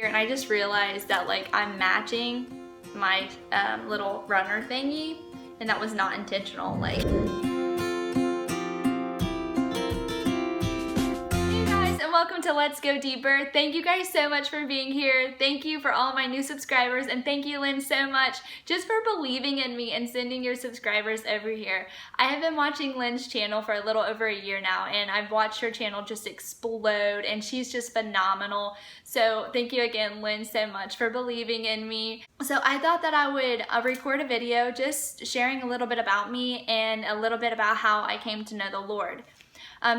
And I just realized that like I'm matching my little runner thingy, and that was not intentional. Like, welcome to Let's Go Deeper. Thank you guys so much for being here. Thank you for all my new subscribers, and thank you, Lynn, so much just for believing in me and sending your subscribers over here. I have been watching Lynn's channel for a little over a year now, and I've watched her channel just explode, and she's just phenomenal. So thank you again, Lynn, so much for believing in me. So I thought that I would record a video just sharing a little bit about me and a little bit about how I came to know the Lord.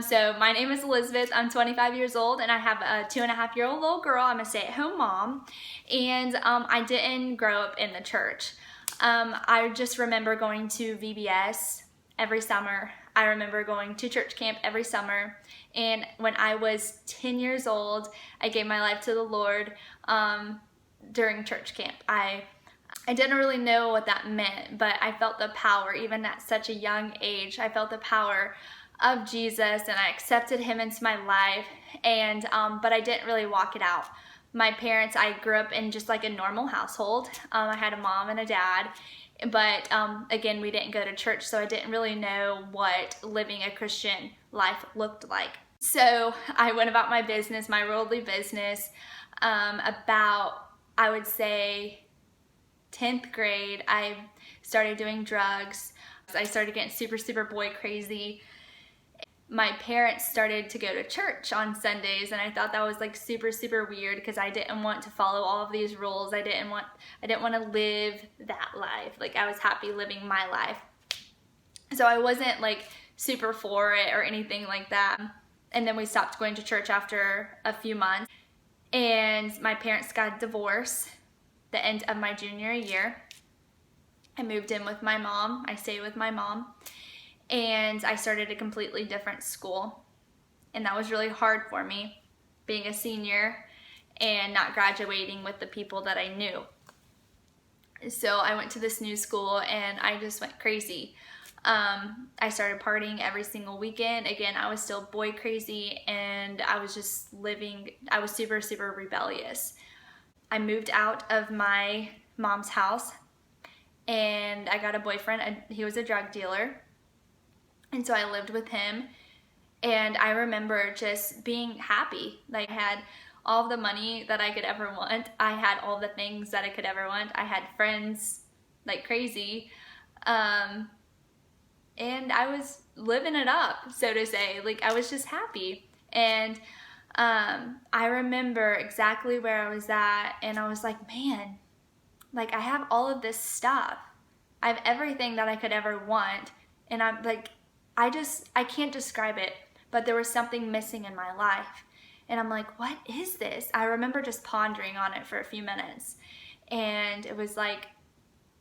So my name is Elizabeth. I'm 25 years old, and I have a 2.5-year-old little girl. I'm a stay-at-home mom, and I didn't grow up in the church. I just remember going to VBS every summer. I remember going to church camp every summer, and when I was 10 years old, I gave my life to the Lord during church camp. I didn't really know what that meant, but I felt the power, even at such a young age. I felt the power of Jesus, and I accepted him into my life, and but I didn't really walk it out. My parents, I grew up in just like a normal household. I had a mom and a dad, but again, we didn't go to church, so I didn't really know what living a Christian life looked like. So I went about my business, my worldly business. About, I would say, 10th grade, I started doing drugs. I started getting super boy crazy. My parents started to go to church on Sundays, and I thought that was like super weird because I didn't want to follow all of these rules. I didn't want to live that life. Like, I was happy living my life. So I wasn't like super for it or anything like that. And then we stopped going to church after a few months, and my parents got a divorce the end of my junior year. I moved in with my mom. I stayed with my mom. And I started a completely different school, and that was really hard for me, being a senior and not graduating with the people that I knew. So I went to this new school, and I just went crazy. I started partying every single weekend. Again, I was still boy crazy, and I was just living, I was super rebellious. I moved out of my mom's house, and I got a boyfriend. He was a drug dealer. And so I lived with him, and I remember just being happy. Like, I had all the money that I could ever want. I had all the things that I could ever want. I had friends like crazy. And I was living it up, so to say. Like, I was just happy. And I remember exactly where I was at, and I was like, man, like, I have all of this stuff. I have everything that I could ever want. And I'm like, I can't describe it, but there was something missing in my life. And I'm like, what is this? I remember just pondering on it for a few minutes. And it was like,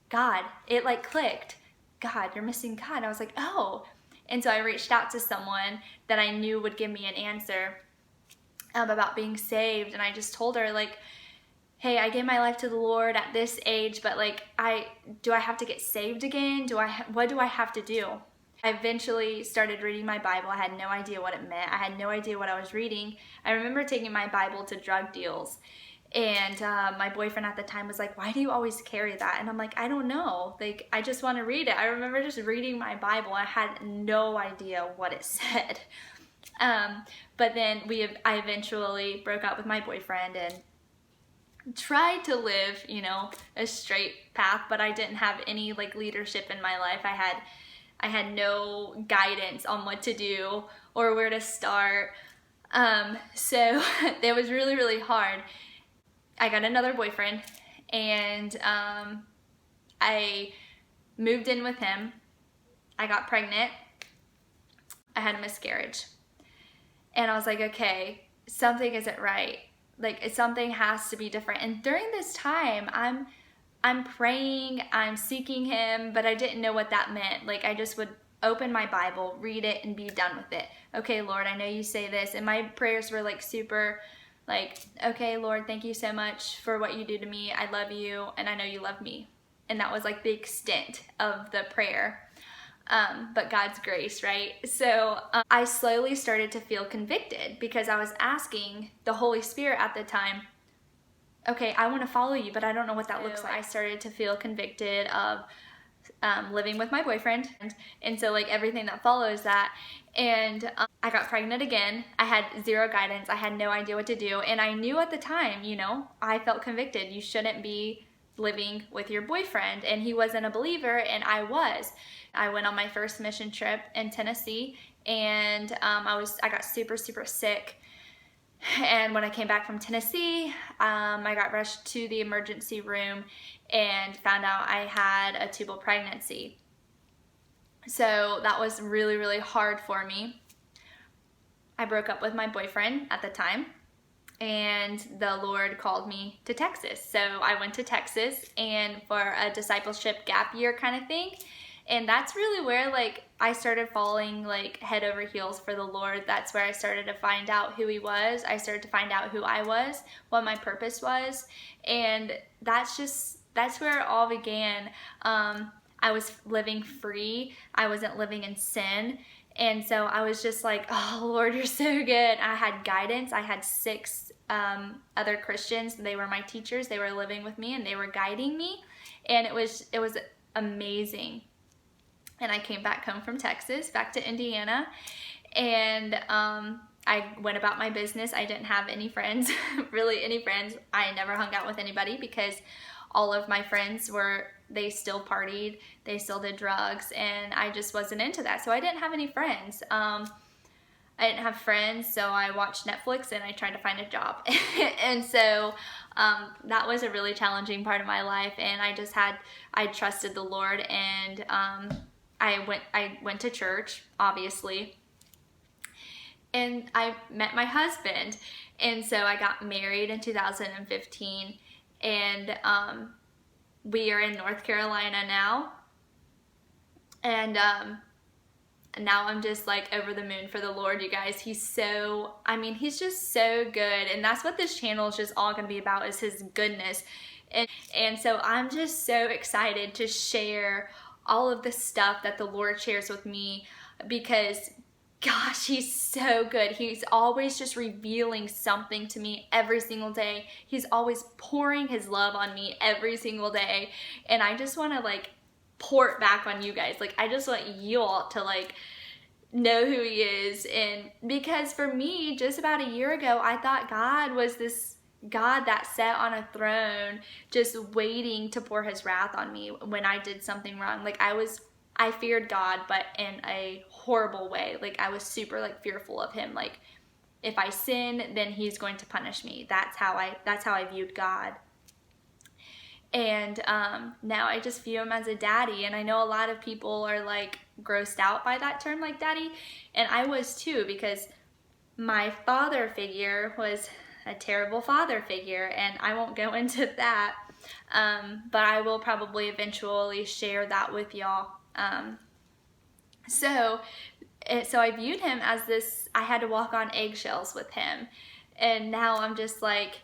God, it like clicked. God, you're missing God. I was like, oh. And so I reached out to someone that I knew would give me an answer about being saved. And I just told her, like, hey, I gave my life to the Lord at this age, but like, do I have to get saved again? What do I have to do? I eventually started reading my Bible. I had no idea what it meant. I had no idea what I was reading. I remember taking my Bible to drug deals, and my boyfriend at the time was like, why do you always carry that? And I'm like, I don't know. Like, I just want to read it. I remember just reading my Bible. I had no idea what it said. But then I eventually broke up with my boyfriend and tried to live, you know, a straight path, but I didn't have any like leadership in my life. I had no guidance on what to do or where to start. So it was really hard. I got another boyfriend, and I moved in with him. I got pregnant. I had a miscarriage. And I was like, okay, something isn't right. Like, something has to be different. And during this time, I'm praying, I'm seeking him, but I didn't know what that meant. Like, I just would open my Bible, read it, and be done with it. Okay, Lord, I know you say this. And my prayers were like super, like, okay, Lord, thank you so much for what you do to me. I love you, and I know you love me. And that was like the extent of the prayer. But God's grace, right? So I slowly started to feel convicted because I was asking the Holy Spirit at the time, okay, I want to follow you, but I don't know what that looks like. I started to feel convicted of living with my boyfriend, and so like everything that follows that. And I got pregnant again. I had zero guidance. I had no idea what to do, and I knew at the time, you know, I felt convicted. You shouldn't be living with your boyfriend, and he wasn't a believer, and I was. I went on my first mission trip in Tennessee, and I got super sick. And when I came back from Tennessee, I got rushed to the emergency room and found out I had a tubal pregnancy. So that was really hard for me. I broke up with my boyfriend at the time, and the Lord called me to Texas. So I went to Texas and for a discipleship gap year kind of thing. And that's really where like I started falling like head over heels for the Lord. That's where I started to find out who he was. I started to find out who I was, what my purpose was. And that's where it all began. I was living free. I wasn't living in sin. And so I was just like, oh, Lord, you're so good. I had guidance. I had 6 other Christians. They were my teachers. They were living with me and they were guiding me. And it was amazing. And I came back home from Texas, back to Indiana. And I went about my business. I didn't have any friends, really any friends. I never hung out with anybody because all of my friends they still partied, they still did drugs, and I just wasn't into that. So I didn't have any friends. I didn't have friends, so I watched Netflix and I tried to find a job. And so that was a really challenging part of my life, and I trusted the Lord, and I went to church, obviously, and I met my husband, and so I got married in 2015, and we are in North Carolina now, and now I'm just like over the moon for the Lord, you guys. He's just so good, and that's what this channel is just all going to be about, is his goodness. And so I'm just so excited to share all of the stuff that the Lord shares with me, because gosh, he's so good. He's always just revealing something to me every single day. He's always pouring his love on me every single day. And I just want to like pour it back on you guys. Like, I just want you all to like know who he is. And because for me, just about a year ago, I thought God was this God that sat on a throne just waiting to pour his wrath on me when I did something wrong. Like, I feared God, but in a horrible way. Like, I was super like fearful of him. Like, if I sin, then he's going to punish me. That's how I viewed God. And now I just view him as a daddy. And I know a lot of people are like grossed out by that term, like daddy. And I was too, because my father figure was a terrible father figure, and I won't go into that. But I will probably eventually share that with y'all. So I viewed him as this, I had to walk on eggshells with him. And now I'm just like,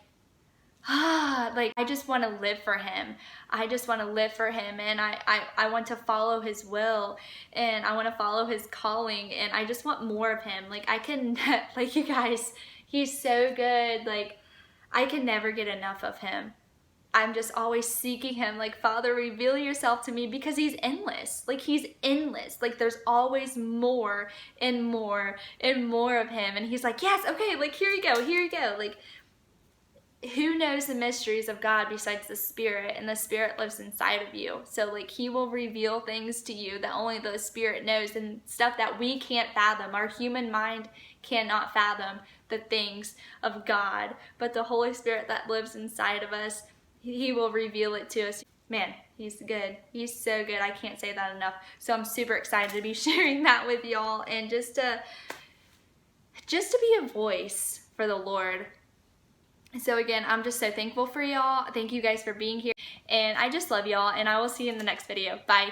like, I just want to live for him. I just want to live for him, and I want to follow his will, and I want to follow his calling, and I just want more of him. Like, I can, like, you guys, he's so good. Like, I can never get enough of him. I'm just always seeking him. Like, Father, reveal yourself to me, because he's endless. Like, he's endless. Like, there's always more and more and more of him. And he's like, yes, okay, like, here you go, here you go. Like, who knows the mysteries of God besides the Spirit? And the Spirit lives inside of you. So, like, he will reveal things to you that only the Spirit knows, and stuff that we can't fathom. Our human mind cannot fathom the things of God. But the Holy Spirit that lives inside of us, he will reveal it to us. Man, he's good. He's so good. I can't say that enough. So I'm super excited to be sharing that with y'all, and just to be a voice for the Lord. So again, I'm just so thankful for y'all. Thank you guys for being here. And I just love y'all, and I will see you in the next video. Bye.